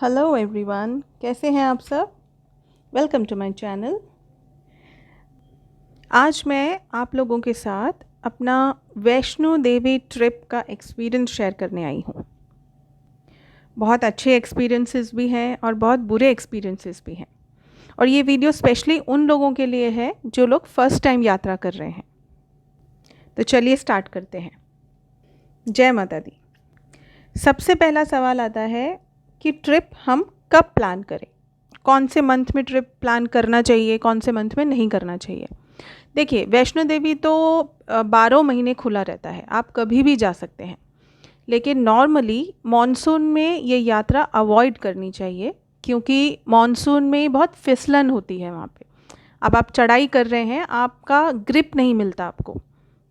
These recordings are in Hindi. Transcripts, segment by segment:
हेलो एवरीवन, कैसे हैं आप सब। Welcome to my channel. आज मैं आप लोगों के साथ अपना वैष्णो देवी ट्रिप का एक्सपीरियंस शेयर करने आई हूँ। बहुत अच्छे एक्सपीरियंसेस भी हैं और बहुत बुरे एक्सपीरियंसेस भी हैं, और ये वीडियो स्पेशली उन लोगों के लिए है जो लोग फर्स्ट टाइम यात्रा कर रहे हैं। तो चलिए स्टार्ट करते हैं। जय माता दी। सबसे पहला सवाल आता है कि ट्रिप हम कब प्लान करें, कौन से मंथ में ट्रिप प्लान करना चाहिए, कौन से मंथ में नहीं करना चाहिए। देखिए, वैष्णो देवी तो 12 महीने खुला रहता है, आप कभी भी जा सकते हैं। लेकिन नॉर्मली मॉनसून में ये यात्रा अवॉइड करनी चाहिए, क्योंकि मॉनसून में बहुत फिसलन होती है वहाँ पे। अब आप चढ़ाई कर रहे हैं, आपका ग्रिप नहीं मिलता आपको,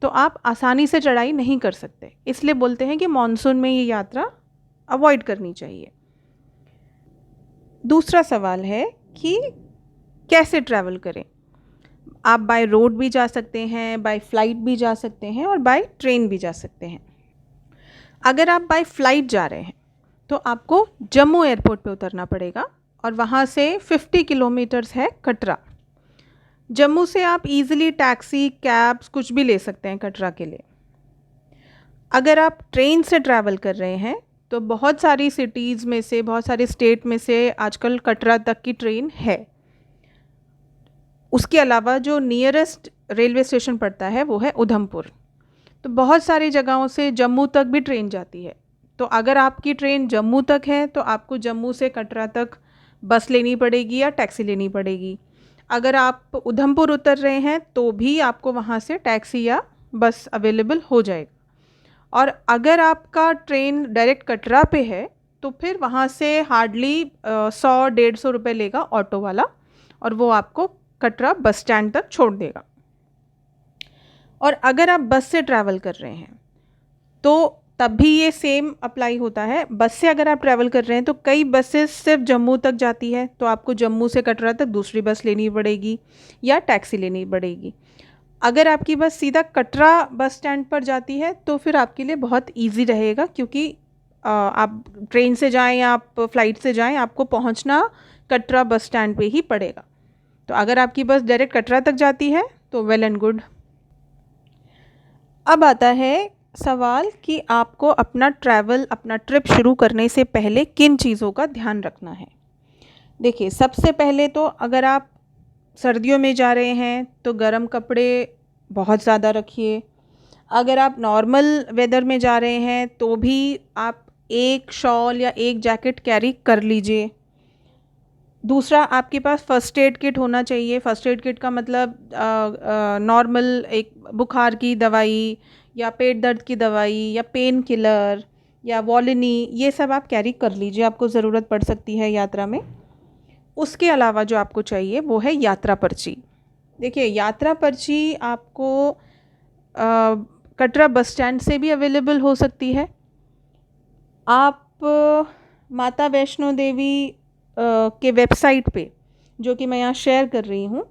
तो आप आसानी से चढ़ाई नहीं कर सकते। इसलिए बोलते हैं कि मॉनसून में ये यात्रा अवॉइड करनी चाहिए। दूसरा सवाल है कि कैसे ट्रैवल करें। आप बाय रोड भी जा सकते हैं, बाय फ्लाइट भी जा सकते हैं, और बाय ट्रेन भी जा सकते हैं। अगर आप बाय फ्लाइट जा रहे हैं तो आपको जम्मू एयरपोर्ट पे उतरना पड़ेगा, और वहाँ से 50 किलोमीटर्स है कटरा। जम्मू से आप इजीली टैक्सी, कैब्स कुछ भी ले सकते हैं कटरा के लिए। अगर आप ट्रेन से ट्रैवल कर रहे हैं तो बहुत सारी सिटीज़ में से, बहुत सारे स्टेट में से आजकल कटरा तक की ट्रेन है। उसके अलावा जो नियरेस्ट रेलवे स्टेशन पड़ता है वो है उधमपुर। तो बहुत सारी जगहों से जम्मू तक भी ट्रेन जाती है। तो अगर आपकी ट्रेन जम्मू तक है तो आपको जम्मू से कटरा तक बस लेनी पड़ेगी या टैक्सी लेनी पड़ेगी। अगर आप उधमपुर उतर रहे हैं तो भी आपको वहाँ से टैक्सी या बस अवेलेबल हो जाएगा। और अगर आपका ट्रेन डायरेक्ट कटरा पे है तो फिर वहाँ से हार्डली 100-150 रुपये लेगा ऑटो वाला, और वो आपको कटरा बस स्टैंड तक छोड़ देगा। और अगर आप बस से ट्रैवल कर रहे हैं तो तब भी ये सेम अप्लाई होता है। बस से अगर आप ट्रैवल कर रहे हैं तो कई बसेस सिर्फ जम्मू तक जाती है, तो आपको जम्मू से कटरा तक दूसरी बस लेनी पड़ेगी या टैक्सी लेनी पड़ेगी। अगर आपकी बस सीधा कटरा बस स्टैंड पर जाती है तो फिर आपके लिए बहुत इजी रहेगा, क्योंकि आप ट्रेन से जाएं या आप फ्लाइट से जाएं, आपको पहुंचना कटरा बस स्टैंड पे ही पड़ेगा। तो अगर आपकी बस डायरेक्ट कटरा तक जाती है तो वेल एंड गुड। अब आता है सवाल कि आपको अपना ट्रैवल, अपना ट्रिप शुरू करने से पहले किन चीज़ों का ध्यान रखना है। देखिए, सबसे पहले तो अगर आप सर्दियों में जा रहे हैं तो गर्म कपड़े बहुत ज़्यादा रखिए। अगर आप नॉर्मल वेदर में जा रहे हैं तो भी आप एक शॉल या एक जैकेट कैरी कर लीजिए। दूसरा, आपके पास फ़र्स्ट एड किट होना चाहिए। फ़र्स्ट एड किट का मतलब नॉर्मल एक बुखार की दवाई या पेट दर्द की दवाई या पेन किलर या वॉलिनी, ये सब आप कैरी कर लीजिए, आपको ज़रूरत पड़ सकती है यात्रा में। उसके अलावा जो आपको चाहिए वो है यात्रा पर्ची। देखिए, यात्रा पर्ची आपको कटरा बस स्टैंड से भी अवेलेबल हो सकती है। आप माता वैष्णो देवी के वेबसाइट पे, जो कि मैं यहाँ शेयर कर रही हूँ,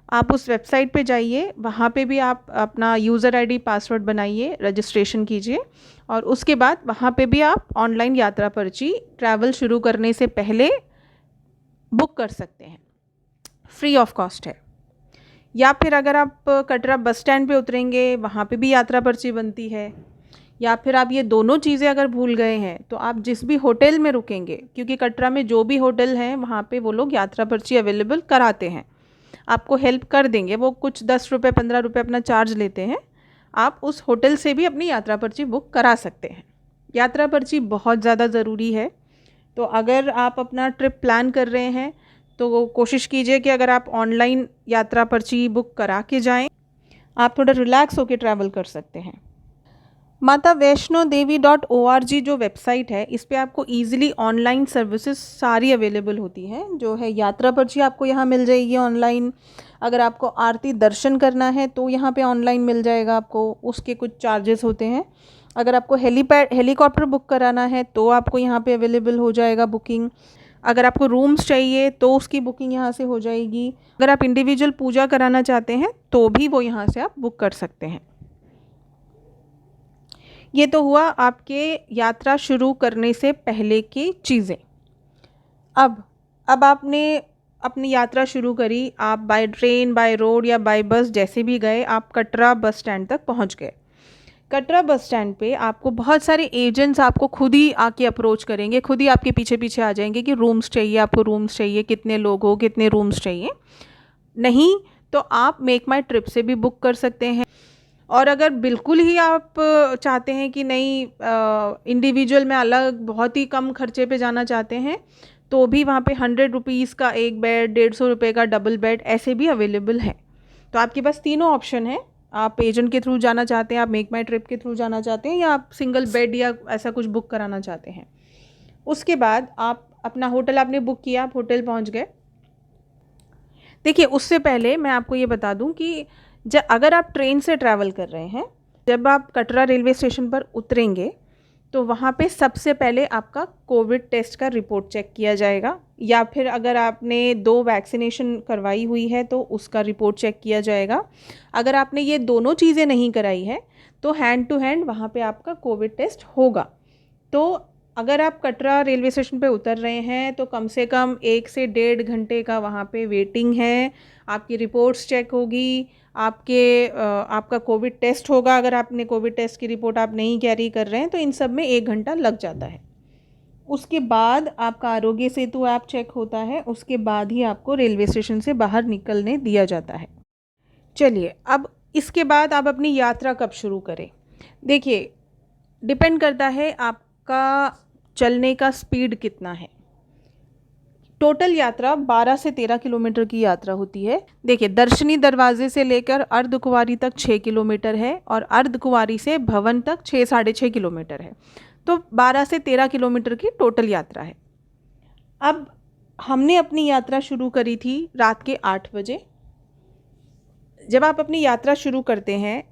आप उस वेबसाइट पे जाइए, वहाँ पे भी आप अपना यूज़र आईडी पासवर्ड बनाइए, रजिस्ट्रेशन कीजिए, और उसके बाद वहाँ पे भी आप ऑनलाइन यात्रा पर्ची ट्रैवल शुरू करने से पहले बुक कर सकते हैं। फ्री ऑफ कॉस्ट है। या फिर अगर आप कटरा बस स्टैंड पे उतरेंगे, वहाँ पे भी यात्रा पर्ची बनती है। या फिर आप ये दोनों चीज़ें अगर भूल गए हैं तो आप जिस भी होटल में रुकेंगे, क्योंकि कटरा में जो भी होटल हैं वहाँ पे वो लोग यात्रा पर्ची अवेलेबल कराते हैं, आपको हेल्प कर देंगे। वो कुछ 10 रुपये 15 रुपये अपना चार्ज लेते हैं। आप उस होटल से भी अपनी यात्रा पर्ची बुक करा सकते हैं। यात्रा पर्ची बहुत ज़्यादा ज़रूरी है। तो अगर आप अपना ट्रिप प्लान कर रहे हैं तो कोशिश कीजिए कि अगर आप ऑनलाइन यात्रा पर्ची बुक करा के जाएं, आप थोड़ा रिलैक्स होकर ट्रैवल कर सकते हैं। माता वैष्णो देवी .org जो वेबसाइट है, इस पे आपको ईजिली ऑनलाइन सर्विसेज सारी अवेलेबल होती हैं। जो है यात्रा पर्ची आपको यहाँ मिल जाएगी ऑनलाइन। अगर आपको आरती दर्शन करना है तो यहाँ पे ऑनलाइन मिल जाएगा आपको, उसके कुछ चार्जेस होते हैं। अगर आपको हेलीकॉप्टर बुक कराना है तो आपको यहाँ पे अवेलेबल हो जाएगा बुकिंग। अगर आपको रूम्स चाहिए तो उसकी बुकिंग यहाँ से हो जाएगी। अगर आप इंडिविजुअल पूजा कराना चाहते हैं तो भी वो यहाँ से आप बुक कर सकते हैं। ये तो हुआ आपके यात्रा शुरू करने से पहले की चीज़ें। अब आपने अपनी यात्रा शुरू करी, आप बाय ट्रेन, बाय रोड या बाय बस जैसे भी गए, आप कटरा बस स्टैंड तक पहुंच गए। कटरा बस स्टैंड पे आपको बहुत सारे एजेंट्स आपको खुद ही आके अप्रोच करेंगे, खुद ही आपके पीछे पीछे आ जाएंगे कि रूम्स चाहिए, आपको रूम्स चाहिए, कितने लोग हो, कितने रूम्स चाहिए। नहीं तो आप मेक माई ट्रिप से भी बुक कर सकते हैं। और अगर बिल्कुल ही आप चाहते हैं कि नहीं, इंडिविजुअल में अलग बहुत ही कम खर्चे पे जाना चाहते हैं, तो भी वहाँ पे 100 रुपीज़ का एक बेड, 150 रुपये का डबल बेड ऐसे भी अवेलेबल है। तो आपके पास तीनों ऑप्शन है। आप एजेंट के थ्रू जाना चाहते हैं, आप मेक माई ट्रिप के थ्रू जाना चाहते हैं, या आप सिंगल बेड या ऐसा कुछ बुक कराना चाहते हैं। उसके बाद आप अपना होटल आपने बुक किया, आप होटल पहुँच गए। देखिए, उससे पहले मैं आपको ये बता दूं कि अगर आप ट्रेन से ट्रैवल कर रहे हैं, जब आप कटरा रेलवे स्टेशन पर उतरेंगे तो वहाँ पे सबसे पहले आपका कोविड टेस्ट का रिपोर्ट चेक किया जाएगा, या फिर अगर आपने 2 वैक्सीनेशन करवाई हुई है तो उसका रिपोर्ट चेक किया जाएगा। अगर आपने ये दोनों चीज़ें नहीं कराई है तो हैंड टू हैंड वहाँ पे आपका कोविड टेस्ट होगा। तो अगर आप कटरा रेलवे स्टेशन पे उतर रहे हैं तो कम से कम 1 से 1.5 घंटे का वहाँ पे वेटिंग है। आपकी रिपोर्ट्स चेक होगी, आपका कोविड टेस्ट होगा। अगर आपने कोविड टेस्ट की रिपोर्ट आप नहीं कैरी कर रहे हैं तो इन सब में 1 घंटा लग जाता है। उसके बाद आपका आरोग्य सेतु ऐप चेक होता है, उसके बाद ही आपको रेलवे स्टेशन से बाहर निकलने दिया जाता है। चलिए, अब इसके बाद आप अपनी यात्रा कब शुरू करें। देखिए, डिपेंड करता है आपका चलने का स्पीड कितना है। टोटल यात्रा 12 से 13 किलोमीटर की यात्रा होती है। देखिए, दर्शनी दरवाजे से लेकर अर्धकुंवारी तक 6 किलोमीटर है और अर्धकुंवारी से भवन तक 6-6.5 किलोमीटर है। तो 12 से 13 किलोमीटर की टोटल यात्रा है। अब हमने अपनी यात्रा शुरू करी थी रात के 8 बजे। जब आप अपनी यात्रा शुरू करते हैं,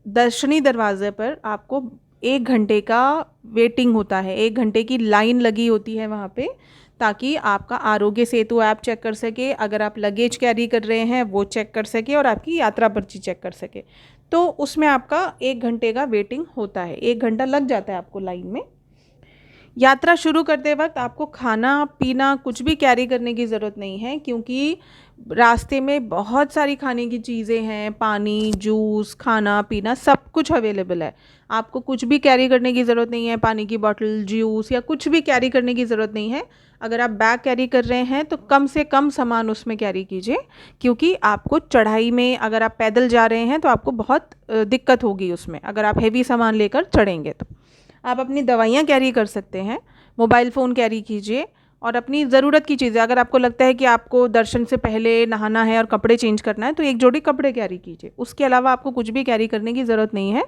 दर्शनी दरवाजे पर आपको 1 घंटे का वेटिंग होता है, 1 घंटे की लाइन लगी होती है वहाँ पे, ताकि आपका आरोग्य सेतु ऐप चेक कर सके, अगर आप लगेज कैरी कर रहे हैं वो चेक कर सके और आपकी यात्रा पर्ची चेक कर सके। तो उसमें आपका 1 घंटे का वेटिंग होता है, 1 घंटा लग जाता है आपको लाइन में। यात्रा शुरू करते वक्त आपको खाना पीना कुछ भी कैरी करने की ज़रूरत नहीं है, क्योंकि रास्ते में बहुत सारी खाने की चीज़ें हैं, पानी, जूस, खाना पीना सब कुछ अवेलेबल है। आपको कुछ भी कैरी करने की ज़रूरत नहीं है, पानी की बोतल, जूस या कुछ भी कैरी करने की ज़रूरत नहीं है। अगर आप बैग कैरी कर रहे हैं तो कम से कम सामान उसमें कैरी कीजिए, क्योंकि आपको चढ़ाई में अगर आप पैदल जा रहे हैं तो आपको बहुत दिक्कत होगी उसमें, अगर आप हेवी सामान लेकर चढ़ेंगे तो। आप अपनी दवाइयाँ कैरी कर सकते हैं, मोबाइल फ़ोन कैरी कीजिए और अपनी ज़रूरत की चीज़ें, अगर आपको लगता है कि आपको दर्शन से पहले नहाना है और कपड़े चेंज करना है तो एक जोड़ी कपड़े कैरी कीजिए। उसके अलावा आपको कुछ भी कैरी करने की ज़रूरत नहीं है।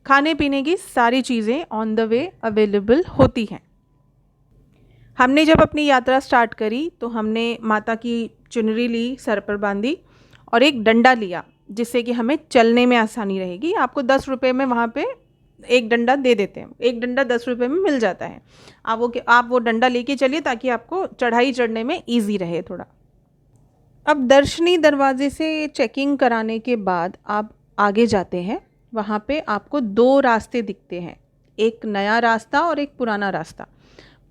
खाने पीने की सारी चीज़ें ऑन द वे अवेलेबल होती हैं। हमने जब अपनी यात्रा स्टार्ट करी तो हमने माता की चुनरी ली, सर पर बांधी और एक डंडा लिया, जिससे कि हमें चलने में आसानी रहेगी। आपको 10 रुपये में वहाँ पे एक डंडा दे देते हैं, एक डंडा 10 रुपये में मिल जाता है। आप वो डंडा लेके चलिए ताकि आपको चढ़ाई चढ़ने में ईजी रहे थोड़ा। अब दर्शनी दरवाजे से चेकिंग कराने के बाद आप आगे जाते हैं, वहाँ पे आपको 2 रास्ते दिखते हैं, एक नया रास्ता और एक पुराना रास्ता।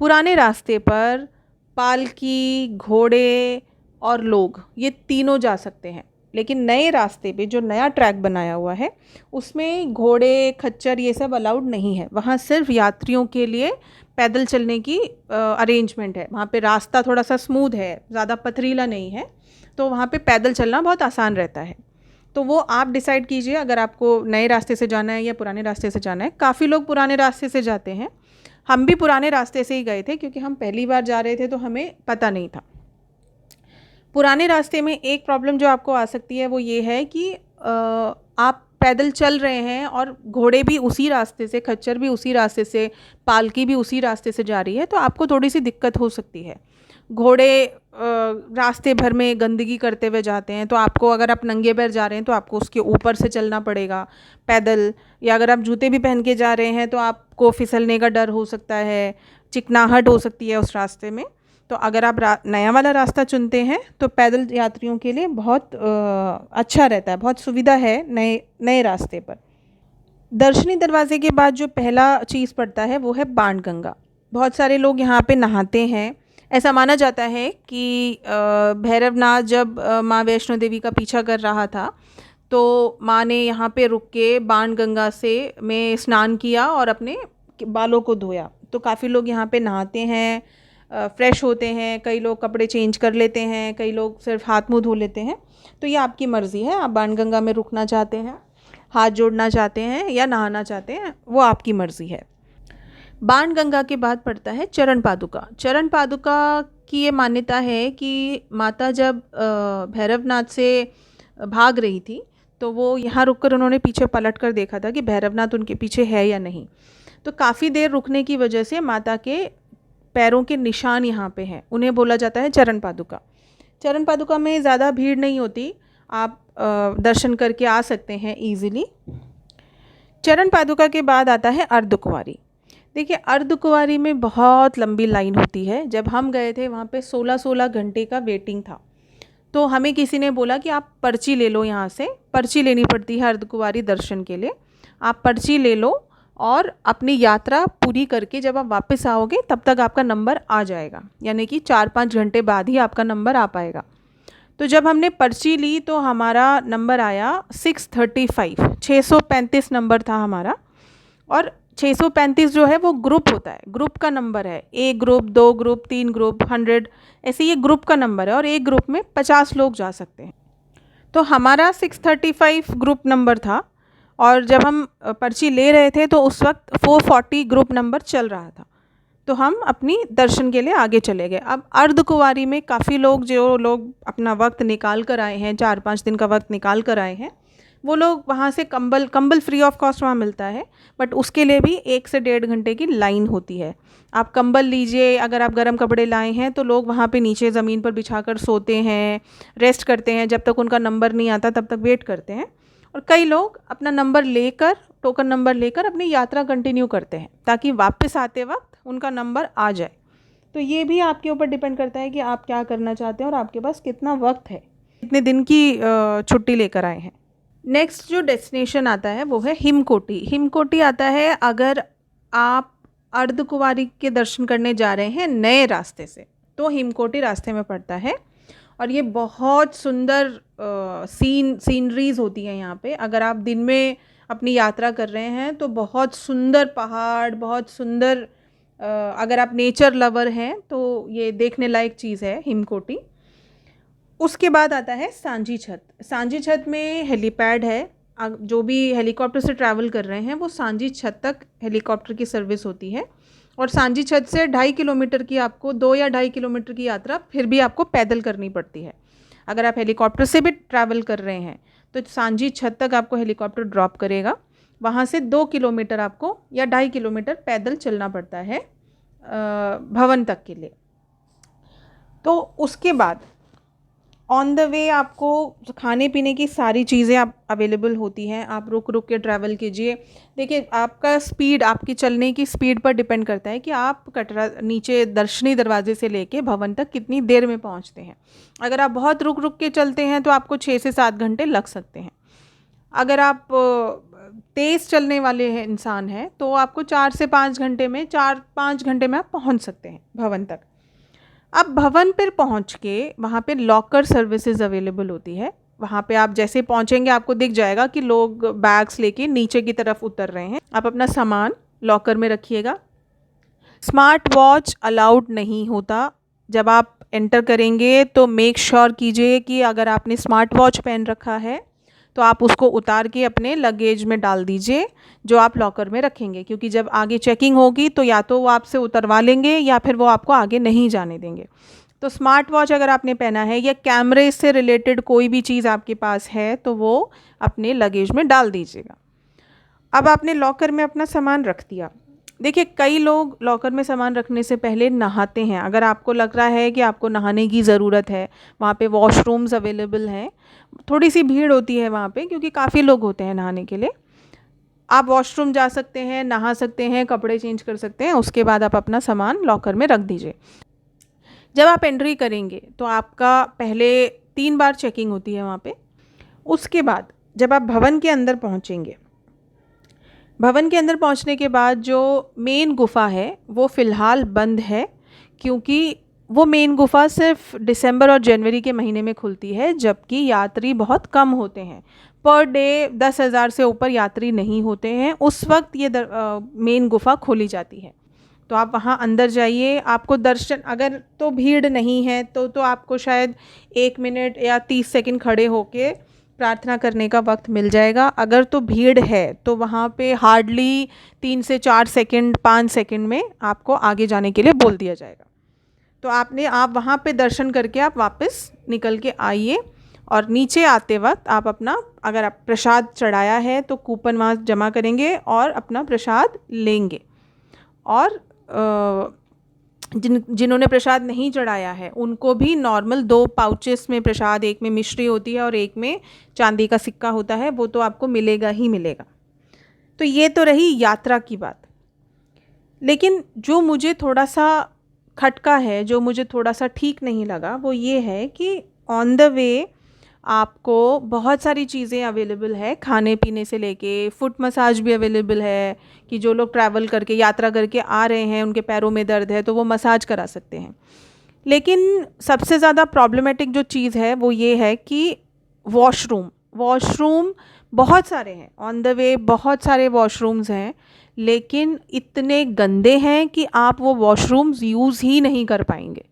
पुराने रास्ते पर पालकी, घोड़े और लोग ये तीनों जा सकते हैं, लेकिन नए रास्ते पे जो नया ट्रैक बनाया हुआ है उसमें घोड़े, खच्चर ये सब अलाउड नहीं है। वहाँ सिर्फ यात्रियों के लिए पैदल चलने की अरेंजमेंट है। वहाँ पे रास्ता थोड़ा सा स्मूथ है, ज़्यादा पथरीला नहीं है, तो वहाँ पे पैदल चलना बहुत आसान रहता है। तो वो आप डिसाइड कीजिए, अगर आपको नए रास्ते से जाना है या पुराने रास्ते से जाना है। काफ़ी लोग पुराने रास्ते से जाते हैं, हम भी पुराने रास्ते से ही गए थे क्योंकि हम पहली बार जा रहे थे तो हमें पता नहीं था। पुराने रास्ते में एक प्रॉब्लम जो आपको आ सकती है वो ये है कि आप पैदल चल रहे हैं और घोड़े भी उसी रास्ते से, खच्चर भी उसी रास्ते से, पालकी भी उसी रास्ते से जा रही है, तो आपको थोड़ी सी दिक्कत हो सकती है। घोड़े रास्ते भर में गंदगी करते हुए जाते हैं, तो आपको, अगर आप नंगे पैर जा रहे हैं तो आपको उसके ऊपर से चलना पड़ेगा पैदल, या अगर आप जूते भी पहन के जा रहे हैं तो आपको फिसलने का डर हो सकता है, चिकनाहट हो सकती है उस रास्ते में। तो अगर आप नया वाला रास्ता चुनते हैं तो पैदल यात्रियों के लिए बहुत अच्छा रहता है, बहुत सुविधा है नए रास्ते पर। दर्शनी दरवाजे के बाद जो पहला चीज़ पड़ता है वो है बाणगंगा। बहुत सारे लोग यहाँ पे नहाते हैं। ऐसा माना जाता है कि भैरवनाथ जब माँ वैष्णो देवी का पीछा कर रहा था तो माँ ने यहाँ पे रुक के बाणगंगा से में स्नान किया और अपने बालों को धोया। तो काफ़ी लोग यहाँ पे नहाते हैं, फ्रेश होते हैं, कई लोग कपड़े चेंज कर लेते हैं, कई लोग सिर्फ हाथ मुंह धो लेते हैं। तो ये आपकी मर्ज़ी है, आप बाणगंगा में रुकना चाहते हैं, हाथ जोड़ना चाहते हैं या नहाना चाहते हैं, वो आपकी मर्ज़ी है। बाणगंगा के बाद पड़ता है चरण पादुका। चरण पादुका की ये मान्यता है कि माता जब भैरवनाथ से भाग रही थी तो वो यहाँ रुककर उन्होंने पीछे पलट कर देखा था कि भैरवनाथ उनके पीछे है या नहीं। तो काफ़ी देर रुकने की वजह से माता के पैरों के निशान यहाँ पे हैं, उन्हें बोला जाता है चरण पादुका। चरण पादुका में ज़्यादा भीड़ नहीं होती, आप दर्शन करके आ सकते हैं ईज़िली। चरण पादुका के बाद आता है अर्धकुंवारी। देखिए अर्धकुंवारी में बहुत लंबी लाइन होती है। जब हम गए थे वहाँ पे 16-16 घंटे का वेटिंग था। तो हमें किसी ने बोला कि आप पर्ची ले लो, यहाँ से पर्ची लेनी पड़ती है अर्धकुंवारी दर्शन के लिए। आप पर्ची ले लो और अपनी यात्रा पूरी करके जब आप वापस आओगे तब तक आपका नंबर आ जाएगा, यानी कि 4-5 घंटे बाद ही आपका नंबर आ पाएगा। तो जब हमने पर्ची ली तो हमारा नंबर आया 635, 635 नंबर था हमारा। और 635 जो है वो ग्रुप होता है, ग्रुप का नंबर है, 1 ग्रुप, 2 ग्रुप, 3 ग्रुप, 100, ऐसे ये ग्रुप का नंबर है और एक ग्रुप में 50 लोग जा सकते हैं। तो हमारा 635 ग्रुप नंबर था और जब हम पर्ची ले रहे थे तो उस वक्त 440 ग्रुप नंबर चल रहा था। तो हम अपनी दर्शन के लिए आगे चले गए। अब अर्धकुंवारी में काफ़ी लोग, जो लोग अपना वक्त निकाल कर आए हैं, 4-5 दिन का वक्त निकाल कर आए हैं, वो लोग वहाँ से कंबल फ्री ऑफ कॉस्ट वहाँ मिलता है, बट उसके लिए भी 1 से 1.5 घंटे की लाइन होती है। आप कंबल लीजिए, अगर आप गर्म कपड़े लाए हैं तो लोग वहाँ पे नीचे ज़मीन पर बिछाकर सोते हैं, रेस्ट करते हैं, जब तक उनका नंबर नहीं आता तब तक वेट करते हैं। और कई लोग अपना नंबर लेकर, टोकन नंबर लेकर अपनी यात्रा कंटिन्यू करते हैं ताकि वापस आते वक्त उनका नंबर आ जाए। तो ये भी आपके ऊपर डिपेंड करता है कि आप क्या करना चाहते हैं और आपके पास कितना वक्त है, कितने दिन की छुट्टी लेकर आए हैं। नेक्स्ट जो डेस्टिनेशन आता है वो है हिमकोटी। हिमकोटी आता है अगर आप अर्धकुंवारी के दर्शन करने जा रहे हैं नए रास्ते से, तो हिमकोटी रास्ते में पड़ता है। और ये बहुत सुंदर सीनरीज होती हैं यहाँ पे। अगर आप दिन में अपनी यात्रा कर रहे हैं तो बहुत सुंदर पहाड़, बहुत सुंदर, अगर आप नेचर लवर हैं तो ये देखने लायक चीज़ है हिमकोटी। उसके बाद आता है सांझी छत। सांझी छत में हेलीपैड है, जो भी हेलीकॉप्टर से ट्रैवल कर रहे हैं वो सांझी छत तक हेलीकॉप्टर की सर्विस होती है। और सांझी छत से 2.5 किलोमीटर की आपको 2 या 2.5 किलोमीटर की यात्रा फिर भी आपको पैदल करनी पड़ती है। अगर आप हेलीकॉप्टर से भी ट्रैवल कर रहे हैं तो सांझी छत तक आपको हेलीकॉप्टर ड्रॉप करेगा, वहाँ से 2 किलोमीटर आपको या 2.5 किलोमीटर पैदल चलना पड़ता है भवन तक के लिए। तो उसके बाद ऑन द वे आपको खाने पीने की सारी चीज़ें आप अवेलेबल होती हैं, आप रुक रुक के ट्रैवल कीजिए। देखिए आपका स्पीड, आपकी चलने की स्पीड पर डिपेंड करता है कि आप कटरा नीचे दर्शनी दरवाजे से लेके भवन तक कितनी देर में पहुंचते हैं। अगर आप बहुत रुक रुक के चलते हैं तो आपको 6 से 7 घंटे लग सकते हैं। अगर आप तेज़ चलने वाले हैं इंसान हैं तो आपको 4 से 5 घंटे में, 4-5 घंटे में आप पहुँच सकते हैं भवन तक। अब भवन पर पहुंच के वहाँ पे लॉकर सर्विसेज अवेलेबल होती है। वहाँ पे आप जैसे पहुँचेंगे आपको दिख जाएगा कि लोग बैग्स लेके नीचे की तरफ उतर रहे हैं। आप अपना सामान लॉकर में रखिएगा। स्मार्ट वॉच अलाउड नहीं होता। जब आप एंटर करेंगे तो मेक श्योर कीजिए कि अगर आपने स्मार्ट वॉच पहन रखा है तो आप उसको उतार के अपने लगेज में डाल दीजिए जो आप लॉकर में रखेंगे, क्योंकि जब आगे चेकिंग होगी तो या तो वो आपसे उतरवा लेंगे या फिर वो आपको आगे नहीं जाने देंगे। तो स्मार्ट वॉच अगर आपने पहना है या कैमरे से रिलेटेड कोई भी चीज़ आपके पास है तो वो अपने लगेज में डाल दीजिएगा। अब आपने लॉकर में अपना सामान रख दिया। देखिए कई लोग लॉकर में सामान रखने से पहले नहाते हैं। अगर आपको लग रहा है कि आपको नहाने की ज़रूरत है, वहाँ पे वॉशरूम्स अवेलेबल हैं, थोड़ी सी भीड़ होती है वहाँ पे क्योंकि काफ़ी लोग होते हैं नहाने के लिए, आप वॉशरूम जा सकते हैं, नहा सकते हैं, कपड़े चेंज कर सकते हैं। उसके बाद आप अपना सामान लॉकर में रख दीजिए। जब आप एंट्री करेंगे तो आपका पहले 3 बार चेकिंग होती है वहाँ पे। उसके बाद जब आप भवन के अंदर पहुँचेंगे, भवन के अंदर पहुंचने के बाद जो मेन गुफ़ा है वो फ़िलहाल बंद है, क्योंकि वो मेन गुफ़ा सिर्फ दिसंबर और जनवरी के महीने में खुलती है, जबकि यात्री बहुत कम होते हैं। पर डे 10,000 से ऊपर यात्री नहीं होते हैं, उस वक्त ये मेन गुफ़ा खोली जाती है। तो आप वहाँ अंदर जाइए, आपको दर्शन, अगर तो भीड़ नहीं है तो आपको शायद 1 मिनट या 30 सेकंड खड़े होके प्रार्थना करने का वक्त मिल जाएगा। अगर तो भीड़ है तो वहाँ पे हार्डली 3 से 4 सेकंड 5 सेकंड में आपको आगे जाने के लिए बोल दिया जाएगा। तो आप वहाँ पे दर्शन करके आप वापस निकल के आइए, और नीचे आते वक्त आप अपना, अगर आप प्रसाद चढ़ाया है तो कूपन वहाँ जमा करेंगे और अपना प्रसाद लेंगे। और जिन्होंने प्रसाद नहीं चढ़ाया है उनको भी नॉर्मल 2 पाउचेस में प्रसाद, एक में मिश्री होती है और एक में चांदी का सिक्का होता है, वो तो आपको मिलेगा ही मिलेगा। तो ये तो रही यात्रा की बात। लेकिन जो मुझे थोड़ा सा खटका है, जो मुझे थोड़ा सा ठीक नहीं लगा, वो ये है कि ऑन द वे आपको बहुत सारी चीज़ें अवेलेबल है, खाने पीने से लेके फुट मसाज भी अवेलेबल है, कि जो लोग ट्रैवल करके यात्रा करके आ रहे हैं उनके पैरों में दर्द है तो वो मसाज करा सकते हैं। लेकिन सबसे ज़्यादा प्रॉब्लमेटिक जो चीज़ है वो ये है कि वॉशरूम बहुत सारे हैं ऑन द वे, बहुत सारे वॉशरूम्स हैं, लेकिन इतने गंदे हैं कि आप वो वॉशरूम्स यूज़ ही नहीं कर पाएंगे।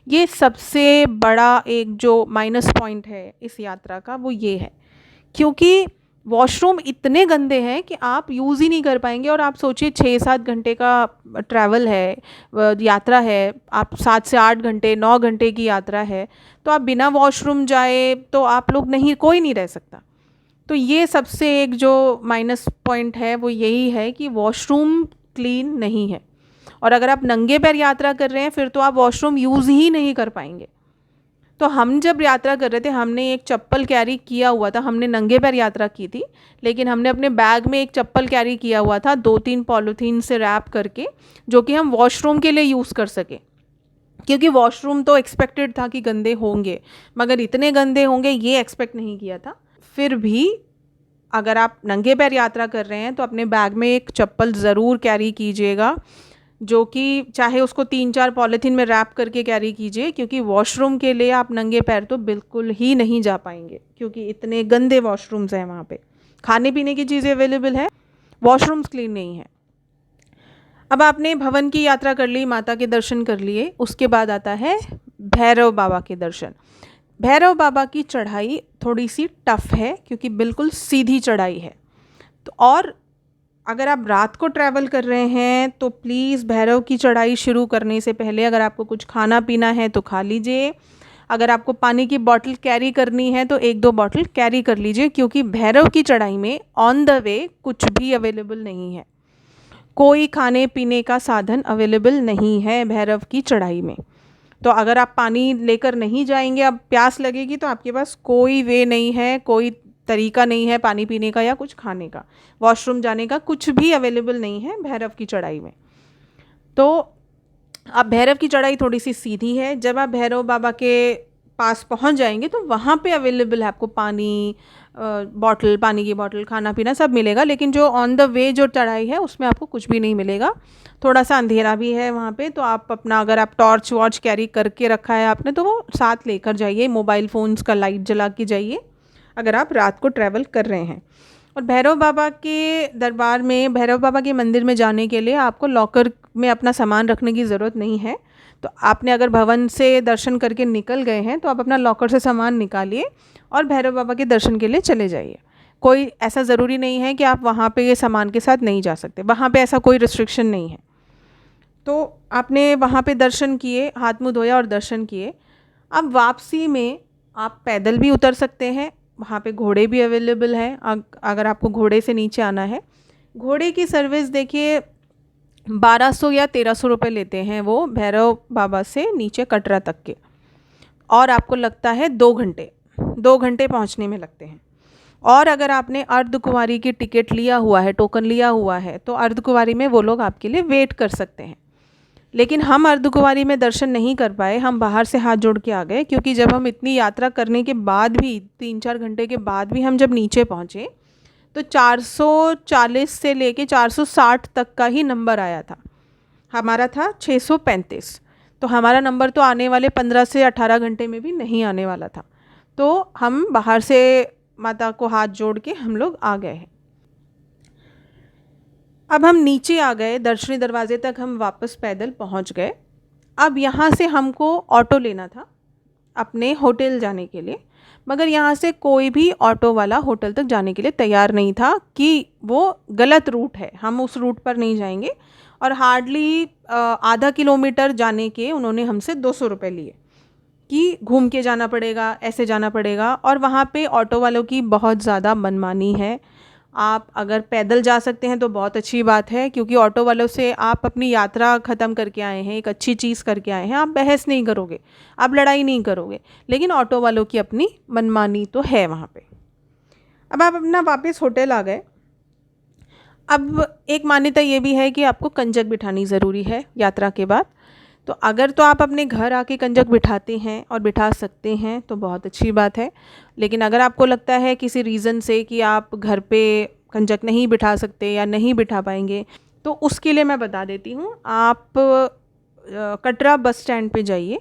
ये सबसे बड़ा एक जो माइनस पॉइंट है इस यात्रा का, वो ये है, क्योंकि वॉशरूम इतने गंदे हैं कि आप यूज़ ही नहीं कर पाएंगे। और आप सोचिए 6-7 घंटे का ट्रैवल है, यात्रा है, आप 7 से 8 घंटे 9 घंटे की यात्रा है, तो आप बिना वॉशरूम जाए तो आप लोग नहीं, कोई नहीं रह सकता। तो ये सबसे एक जो माइनस पॉइंट है वो यही है कि वॉशरूम क्लीन नहीं है। और अगर आप नंगे पैर यात्रा कर रहे हैं फिर तो आप वॉशरूम यूज़ ही नहीं कर पाएंगे। तो हम जब यात्रा कर रहे थे, हमने एक चप्पल कैरी किया हुआ था, हमने नंगे पैर यात्रा की थी, लेकिन हमने अपने बैग में एक चप्पल कैरी किया हुआ था 2-3 पॉलीथीन से रैप करके, जो कि हम वॉशरूम के लिए यूज़ कर सके। क्योंकि वॉशरूम तो एक्सपेक्टेड था कि गंदे होंगे, मगर इतने गंदे होंगे ये एक्सपेक्ट नहीं किया था। फिर भी अगर आप नंगे पैर यात्रा कर रहे हैं तो अपने बैग में एक चप्पल ज़रूर कैरी कीजिएगा, जो कि चाहे उसको 3-4 पॉलीथीन में रैप करके कैरी कीजिए, क्योंकि वॉशरूम के लिए आप नंगे पैर तो बिल्कुल ही नहीं जा पाएंगे, क्योंकि इतने गंदे वॉशरूम्स हैं वहाँ पे। खाने पीने की चीज़ें अवेलेबल है, वॉशरूम्स क्लीन नहीं है। अब आपने भवन की यात्रा कर ली, माता के दर्शन कर लिए, उसके बाद आता है भैरव बाबा के दर्शन। भैरव बाबा की चढ़ाई थोड़ी सी टफ़ है, क्योंकि बिल्कुल सीधी चढ़ाई है। तो और अगर आप रात को ट्रैवल कर रहे हैं तो प्लीज़ भैरव की चढ़ाई शुरू करने से पहले अगर आपको कुछ खाना पीना है तो खा लीजिए। अगर आपको पानी की बॉटल कैरी करनी है तो 1-2 बॉटल कैरी कर लीजिए, क्योंकि भैरव की चढ़ाई में ऑन द वे कुछ भी अवेलेबल नहीं है, कोई खाने पीने का साधन अवेलेबल नहीं है भैरव की चढ़ाई में। तो अगर आप पानी लेकर नहीं जाएंगे, अब प्यास लगेगी तो आपके पास कोई वे नहीं है, कोई तरीका नहीं है पानी पीने का या कुछ खाने का, वॉशरूम जाने का कुछ भी अवेलेबल नहीं है भैरव की चढ़ाई में। तो अब भैरव की चढ़ाई थोड़ी सी सीधी है। जब आप भैरव बाबा के पास पहुंच जाएंगे तो वहाँ पे अवेलेबल है आपको पानी बॉटल, पानी की बॉटल, खाना पीना सब मिलेगा, लेकिन जो ऑन द वे जो चढ़ाई है उसमें आपको कुछ भी नहीं मिलेगा। थोड़ा सा अंधेरा भी है वहाँ पे, तो आप अपना, अगर आप टॉर्च वॉर्च कैरी करके रखा है आपने तो वो साथ लेकर जाइए, मोबाइल फ़ोन्स का लाइट जला के जाइए अगर आप रात को ट्रैवल कर रहे हैं। और भैरव बाबा के दरबार में, भैरव बाबा के मंदिर में जाने के लिए आपको लॉकर में अपना सामान रखने की ज़रूरत नहीं है। तो आपने अगर भवन से दर्शन करके निकल गए हैं तो आप अपना लॉकर से सामान निकालिए और भैरव बाबा के दर्शन के लिए चले जाइए। कोई ऐसा ज़रूरी नहीं है कि आप वहाँ पे ये सामान के साथ नहीं जा सकते, वहाँ पे ऐसा कोई रिस्ट्रिक्शन नहीं है। तो आपने वहाँ पे दर्शन किए, हाथ मुँह धोया और दर्शन किए। अब वापसी में आप पैदल भी उतर सकते हैं, वहाँ पे घोड़े भी अवेलेबल हैं, अगर आपको घोड़े से नीचे आना है। घोड़े की सर्विस देखिए 1200 या 1300 रुपये लेते हैं वो भैरव बाबा से नीचे कटरा तक के, और आपको लगता है 2 घंटे, 2 घंटे पहुँचने में लगते हैं। और अगर आपने अर्धकुंवारी की टिकट लिया हुआ है, टोकन लिया हुआ है, तो अर्धकुंवारी में वो लोग आपके लिए वेट कर सकते हैं। लेकिन हम अर्धकुंवारी में दर्शन नहीं कर पाए, हम बाहर से हाथ जोड़ के आ गए, क्योंकि जब हम इतनी यात्रा करने के बाद भी 3-4 घंटे के बाद भी हम जब नीचे पहुँचे तो 440 से लेके 460 तक का ही नंबर आया था, हमारा था 635। तो हमारा नंबर तो आने वाले 15 से 18 घंटे में भी नहीं आने वाला था। तो हम बाहर से माता को हाथ जोड़ के हम लोग आ गए हैं। अब हम नीचे आ गए, दर्शनी दरवाजे तक हम वापस पैदल पहुंच गए। अब यहाँ से हमको ऑटो लेना था अपने होटल जाने के लिए, मगर यहाँ से कोई भी ऑटो वाला होटल तक जाने के लिए तैयार नहीं था कि वो गलत रूट है, हम उस रूट पर नहीं जाएंगे। और हार्डली आधा किलोमीटर जाने के उन्होंने हमसे 200 रुपये लिए कि घूम के जाना पड़ेगा, ऐसे जाना पड़ेगा। और वहाँ पे ऑटो वालों की बहुत ज़्यादा मनमानी है। आप अगर पैदल जा सकते हैं तो बहुत अच्छी बात है, क्योंकि ऑटो वालों से आप अपनी यात्रा ख़त्म करके आए हैं, एक अच्छी चीज़ करके आए हैं, आप बहस नहीं करोगे, आप लड़ाई नहीं करोगे। लेकिन ऑटो वालों की अपनी मनमानी तो है वहाँ पे। अब आप अपना वापस होटल आ गए। अब एक मान्यता ये भी है कि आपको कंजक बिठानी ज़रूरी है यात्रा के बाद। तो अगर तो आप अपने घर आके कंजक बिठाते हैं और बिठा सकते हैं तो बहुत अच्छी बात है। लेकिन अगर आपको लगता है किसी रीज़न से कि आप घर पे कंजक नहीं बिठा सकते या नहीं बिठा पाएंगे, तो उसके लिए मैं बता देती हूँ। आप कटरा बस स्टैंड पे जाइए,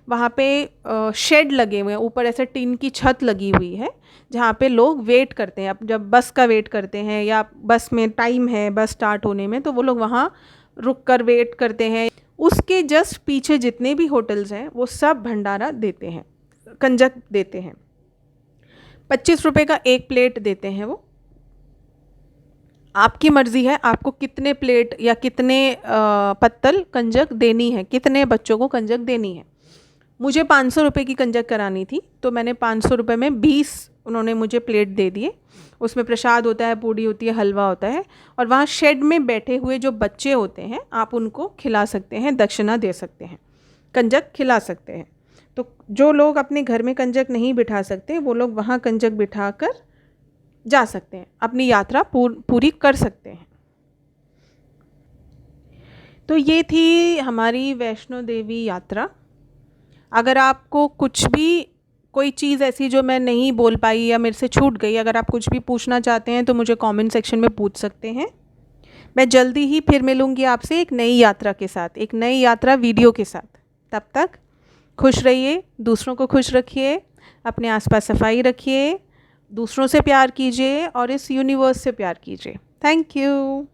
वहाँ पे शेड लगे हुए हैं, ऊपर ऐसे टीन की छत लगी हुई है जहाँ पे लोग वेट करते हैं। अब जब बस का वेट करते हैं या बस में टाइम है बस स्टार्ट होने में, तो वो लोग वहाँ रुक कर वेट करते हैं। उसके जस्ट पीछे जितने भी होटल्स हैं वो सब भंडारा देते हैं, कंजक देते हैं। 25 रुपये का एक प्लेट देते हैं वो। आपकी मर्ज़ी है आपको कितने प्लेट या कितने पत्तल कंजक देनी है, कितने बच्चों को कंजक देनी है। मुझे 500 रुपये की कंजक करानी थी, तो मैंने 500 रुपये में 20 उन्होंने मुझे प्लेट दे दिए। उसमें प्रसाद होता है, पूड़ी होती है, हलवा होता है। और वहाँ शेड में बैठे हुए जो बच्चे होते हैं आप उनको खिला सकते हैं, दक्षिणा दे सकते हैं, कंजक खिला सकते हैं। तो जो लोग अपने घर में कंजक नहीं बिठा सकते वो लोग वहाँ कंजक बिठा कर जा सकते हैं, अपनी यात्रा पूरी कर सकते हैं। तो ये थी हमारी वैष्णो देवी यात्रा। अगर आपको कुछ भी कोई चीज़ ऐसी जो मैं नहीं बोल पाई या मेरे से छूट गई, अगर आप कुछ भी पूछना चाहते हैं तो मुझे कमेंट सेक्शन में पूछ सकते हैं। मैं जल्दी ही फिर मिलूँगी आपसे एक नई यात्रा के साथ, एक नई यात्रा वीडियो के साथ। तब तक खुश रहिए, दूसरों को खुश रखिए, अपने आसपास सफाई रखिए, दूसरों से प्यार कीजिए और इस यूनिवर्स से प्यार कीजिए। Thank you.